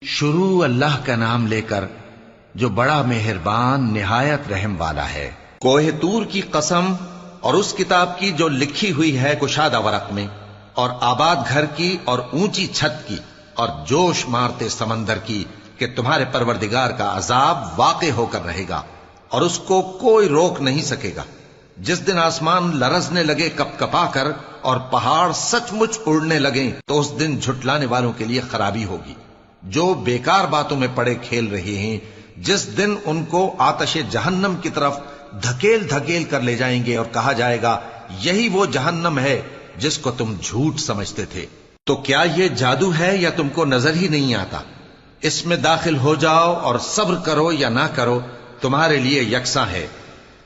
شروع اللہ کا نام لے کر جو بڑا مہربان نہایت رحم والا ہے۔ کوہ طور کی قسم اور اس کتاب کی جو لکھی ہوئی ہے کشادہ ورق میں، اور آباد گھر کی اور اونچی چھت کی اور جوش مارتے سمندر کی کہ تمہارے پروردگار کا عذاب واقع ہو کر رہے گا اور اس کو کوئی روک نہیں سکے گا۔ جس دن آسمان لرزنے لگے کپ کپا کر اور پہاڑ سچ مچ اڑنے لگیں تو اس دن جھٹلانے والوں کے لیے خرابی ہوگی جو بیکار باتوں میں پڑے کھیل رہے ہیں۔ جس دن ان کو آتش جہنم کی طرف دھکیل دھکیل کر لے جائیں گے اور کہا جائے گا یہی وہ جہنم ہے جس کو تم جھوٹ سمجھتے تھے۔ تو کیا یہ جادو ہے یا تم کو نظر ہی نہیں آتا؟ اس میں داخل ہو جاؤ اور صبر کرو یا نہ کرو تمہارے لیے یکساں ہے۔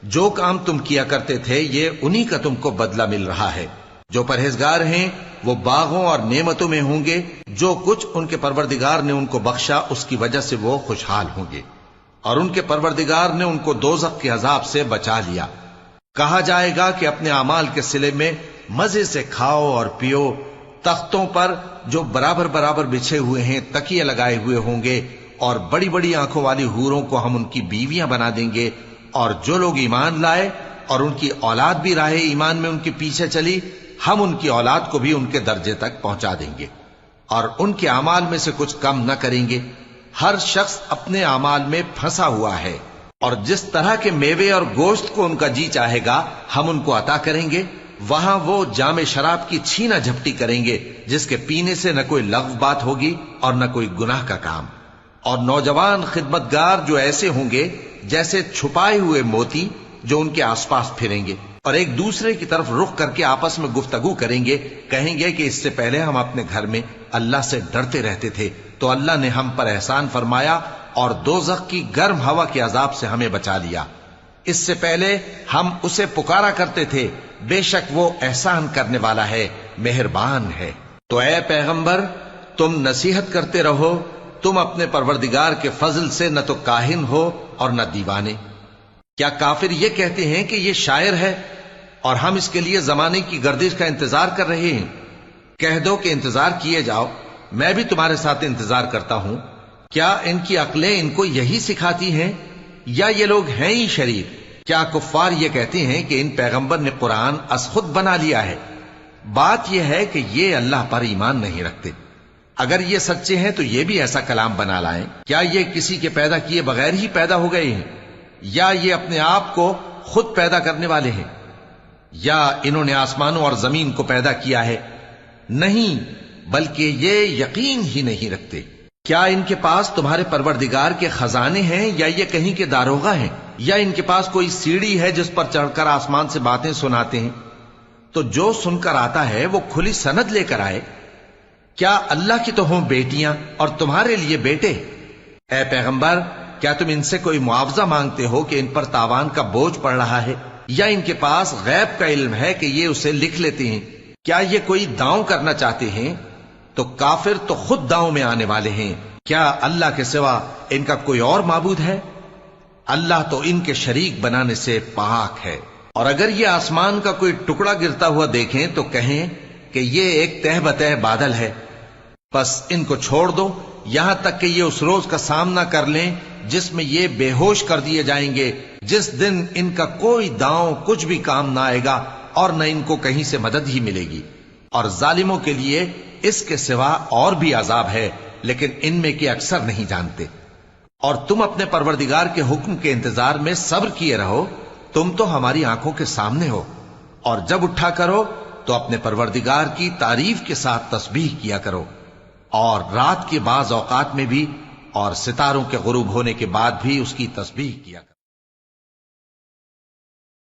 جو کام تم کیا کرتے تھے یہ انہی کا تم کو بدلہ مل رہا ہے۔ جو پرہیزگار ہیں وہ باغوں اور نعمتوں میں ہوں گے، جو کچھ ان کے پروردگار نے ان کو بخشا اس کی وجہ سے وہ خوشحال ہوں گے، اور ان کے پروردگار نے ان کو دوزخ کے عذاب سے بچا لیا۔ کہا جائے گا کہ اپنے اعمال کے صلے میں مزے سے کھاؤ اور پیو، تختوں پر جو برابر برابر بچھے ہوئے ہیں تکیے لگائے ہوئے ہوں گے، اور بڑی بڑی آنکھوں والی حوروں کو ہم ان کی بیویاں بنا دیں گے، اور جو لوگ ایمان لائے اور ان کی اولاد بھی راہ ایمان میں ان کے پیچھے چلی، ہم ان کی اولاد کو بھی ان کے درجے تک پہنچا دیں گے اور ان کے اعمال میں سے کچھ کم نہ کریں گے۔ ہر شخص اپنے اعمال میں پھنسا ہوا ہے، اور جس طرح کے میوے اور گوشت کو ان کا جی چاہے گا ہم ان کو عطا کریں گے۔ وہاں وہ جام شراب کی چھینا جھپٹی کریں گے جس کے پینے سے نہ کوئی لغو بات ہوگی اور نہ کوئی گناہ کا کام۔ اور نوجوان خدمتگار جو ایسے ہوں گے جیسے چھپائے ہوئے موتی جو ان کے آس پاس پھریں گے اور ایک دوسرے کی طرف رخ کر کے آپس میں گفتگو کریں گے، کہیں گے کہ اس سے پہلے ہم اپنے گھر میں اللہ سے ڈرتے رہتے تھے تو اللہ نے ہم پر احسان فرمایا اور دوزخ کی گرم ہوا کے عذاب سے ہمیں بچا لیا۔ اس سے پہلے ہم اسے پکارا کرتے تھے، بے شک وہ احسان کرنے والا ہے، مہربان ہے۔ تو اے پیغمبر تم نصیحت کرتے رہو، تم اپنے پروردگار کے فضل سے نہ تو کاہن ہو اور نہ دیوانے۔ کیا کافر یہ کہتے ہیں کہ یہ شاعر ہے اور ہم اس کے لیے زمانے کی گردش کا انتظار کر رہے ہیں؟ کہہ دو کہ انتظار کیے جاؤ، میں بھی تمہارے ساتھ انتظار کرتا ہوں۔ کیا ان کی عقلیں ان کو یہی سکھاتی ہیں یا یہ لوگ ہیں ہی شریر؟ کیا کفار یہ کہتے ہیں کہ ان پیغمبر نے قرآن از خود بنا لیا ہے؟ بات یہ ہے کہ یہ اللہ پر ایمان نہیں رکھتے۔ اگر یہ سچے ہیں تو یہ بھی ایسا کلام بنا لائیں۔ کیا یہ کسی کے پیدا کیے بغیر ہی پیدا ہو گئے ہیں، یا یہ اپنے آپ کو خود پیدا کرنے والے ہیں، یا انہوں نے آسمانوں اور زمین کو پیدا کیا ہے؟ نہیں، بلکہ یہ یقین ہی نہیں رکھتے۔ کیا ان کے پاس تمہارے پروردگار کے خزانے ہیں یا یہ کہیں کے داروغہ ہیں، یا ان کے پاس کوئی سیڑھی ہے جس پر چڑھ کر آسمان سے باتیں سناتے ہیں؟ تو جو سن کر آتا ہے وہ کھلی سند لے کر آئے۔ کیا اللہ کی تو ہوں بیٹیاں اور تمہارے لیے بیٹے؟ اے پیغمبر کیا تم ان سے کوئی معاوضہ مانگتے ہو کہ ان پر تاوان کا بوجھ پڑ رہا ہے، یا ان کے پاس غیب کا علم ہے کہ یہ اسے لکھ لیتے ہیں؟ کیا یہ کوئی داؤں کرنا چاہتے ہیں؟ تو کافر تو خود داؤں میں آنے والے ہیں۔ کیا اللہ کے سوا ان کا کوئی اور معبود ہے؟ اللہ تو ان کے شریک بنانے سے پاک ہے۔ اور اگر یہ آسمان کا کوئی ٹکڑا گرتا ہوا دیکھیں تو کہیں کہ یہ ایک تہ بتہ بادل ہے، بس ان کو چھوڑ دو یہاں تک کہ یہ اس روز کا سامنا کر لیں جس میں یہ بے ہوش کر دیے جائیں گے، جس دن ان کا کوئی داؤں کچھ بھی کام نہ آئے گا اور نہ ان کو کہیں سے مدد ہی ملے گی۔ اور ظالموں کے لیے اس کے سوا اور بھی عذاب ہے، لیکن ان میں کے اکثر نہیں جانتے۔ اور تم اپنے پروردگار کے حکم کے انتظار میں صبر کیے رہو، تم تو ہماری آنکھوں کے سامنے ہو، اور جب اٹھا کرو تو اپنے پروردگار کی تعریف کے ساتھ تسبیح کیا کرو، اور رات کے بعض اوقات میں بھی اور ستاروں کے غروب ہونے کے بعد بھی اس کی تسبیح کیا کرو۔